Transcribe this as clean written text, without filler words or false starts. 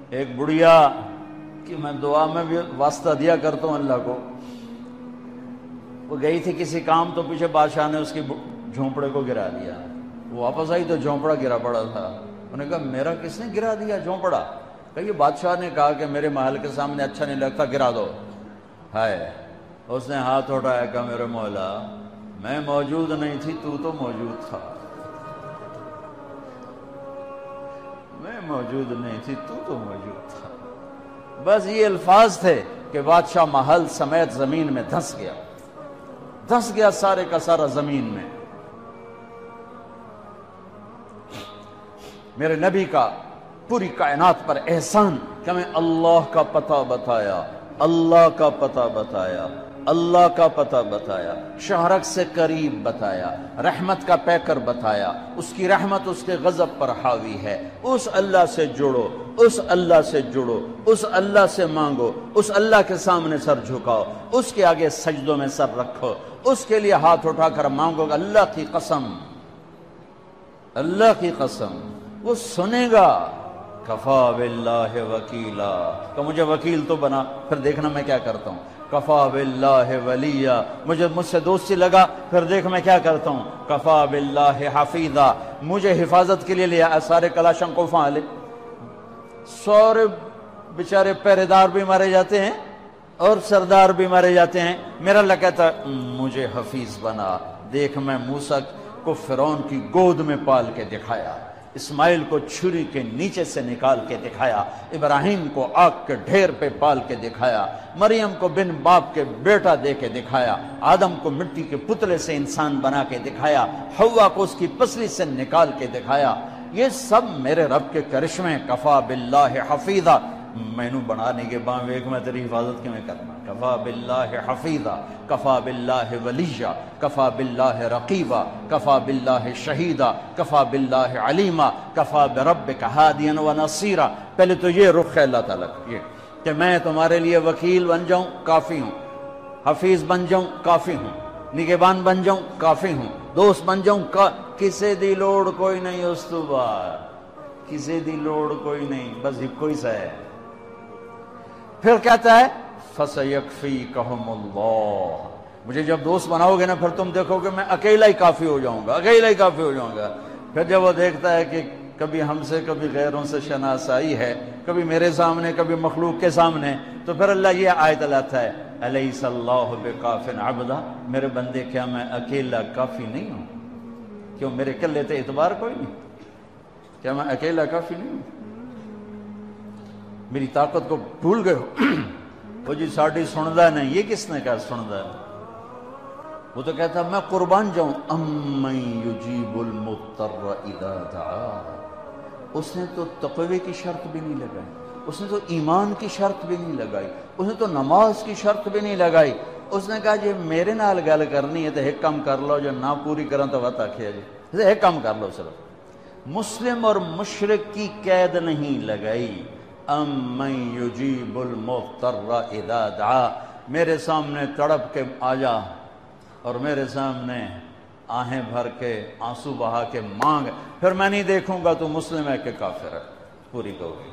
ایک بڑھیا کہ میں دعا میں بھی واسطہ دیا کرتا ہوں اللہ کو، وہ گئی تھی کسی کام، تو پیچھے بادشاہ نے اس کی جھونپڑے کو گرا دیا۔ وہ واپس آئی تو جھونپڑا گرا پڑا تھا۔ انہوں نے کہا میرا کس نے گرا دیا جھونپڑا؟ کہ یہ بادشاہ نے کہا کہ میرے محل کے سامنے اچھا نہیں لگتا، گرا دو۔ ہائے، اس نے ہاتھ اٹھایا، کہا میرے مولا میں موجود نہیں تھی، تو موجود تھا، میں موجود نہیں تھی، تو موجود تھا۔ بس یہ الفاظ تھے کہ بادشاہ محل سمیت زمین میں دھنس گیا سارے کا سارا زمین میں۔ میرے نبی کا پوری کائنات پر احسان کہ ہمیں اللہ کا پتہ بتایا، اللہ کا پتہ بتایا، اللہ کا پتہ بتایا، شہرک سے قریب بتایا، رحمت کا پیکر بتایا، اس کی رحمت اس کے غضب پر حاوی ہے، اس اللہ سے جڑو، اس اللہ سے جڑو، اس اللہ سے مانگو، اس اللہ کے سامنے سر جھکاؤ، اس کے آگے سجدوں میں سر رکھو، اس کے لیے ہاتھ اٹھا کر مانگو۔ اللہ کی قسم، اللہ کی قسم وہ سنے گا۔ کفا باللہ وکیلا، کہ مجھے وکیل تو بنا، پھر دیکھنا میں کیا کرتا ہوں۔ کفا باللہ ولیہ، مجھ سے دوستی لگا، پھر دیکھ میں کیا کرتا ہوں۔ کفا باللہ حفیظا، مجھے حفاظت کے لیے لیا سارے کلاشن کو فعال، سورے بیچارے پہرے دار بھی مارے جاتے ہیں اور سردار بھی مارے جاتے ہیں، میرا اللہ کہتا مجھے حفیظ بنا۔ دیکھ میں موسیٰ کو فرعون کی گود میں پال کے دکھایا، اسماعیل کو چھری کے نیچے سے نکال کے دکھایا، ابراہیم کو آگ کے ڈھیر پہ پال کے دکھایا، مریم کو بن باپ کے بیٹا دے کے دکھایا، آدم کو مٹی کے پتلے سے انسان بنا کے دکھایا، حوا کو اس کی پسلی سے نکال کے دکھایا۔ یہ سب میرے رب کے کرشمے۔ کفا باللہ حفیظا، مینو بنانے کے باوجود میں تیری حفاظت کی میں کرنا۔ کفا باللہ حفیظا، کفا باللہ ولیہ، کفا باللہ رقیبا، کفا باللہ شہیدا، کفا باللہ علیما، کفا بربک ہادیا و نصیرا۔ پہلے تو یہ رخ ہے اللہ تعالیٰ کا، یہ کہ میں تمہارے لیے وکیل بن جاؤں کافی ہوں، حفیظ بن جاؤں کافی ہوں، نگہبان بن جاؤں کافی ہوں، دوست بن جاؤں کسے دی لوڑ کوئی نہیں، اس تو بعد کسے دی لوڑ کوئی نہیں، بس ایک کوئی سا ہے۔ پھر کہتا ہے فَسَيَكْفِيكَهُمُ اللَّهُ، مجھے جب دوست بناؤ گے نا پھر تم دیکھو کہ میں اکیلا ہی کافی ہو جاؤں گا، اکیلا ہی کافی ہو جاؤں گا۔ پھر جب وہ دیکھتا ہے کہ کبھی ہم سے کبھی غیروں سے شناسائی ہے، کبھی میرے سامنے کبھی مخلوق کے سامنے، تو پھر اللہ یہ آیت لاتا ہے أَلَيْسَ اللَّهُ بِكَافٍ عَبْدًا، میرے بندے کیا میں اکیلا کافی نہیں ہوں؟ کیوں میرے کلے تے اعتبار کوئی نہیں؟ کیا میں اکیلا کافی نہیں ہوں؟ میری طاقت کو بھول گئے ہو؟ وہ جی ساڑھی سندا نہیں، یہ کس نے کہا سندا ہے؟ وہ تو کہتا میں قربان جاؤں۔ أَمَّن يُجِيبُ الْمُضْطَرَّ إِذَا دَعَاهُ، اس نے تو تقوی کی شرط بھی نہیں لگائی، اس نے تو ایمان کی شرط بھی نہیں لگائی، اس نے تو نماز کی شرط بھی نہیں لگائی۔ اس نے کہا جی میرے نال گل کرنی ہے تو ایک کام کر لو، جو نہ پوری کریں تو وقت آکھیا جی ایک کام کر لو صرف۔ مسلم اور مشرک کی قید نہیں لگائی۔ أَمَّن يُجِيبُ الْمُضْطَرَّ إِذَا دَعَاهُ، میرے سامنے تڑپ کے آ جا اور میرے سامنے آہیں بھر کے آنسو بہا کے مانگ، پھر میں نہیں دیکھوں گا تو مسلم ہے کہ کافر ہے، پوری کہو گی۔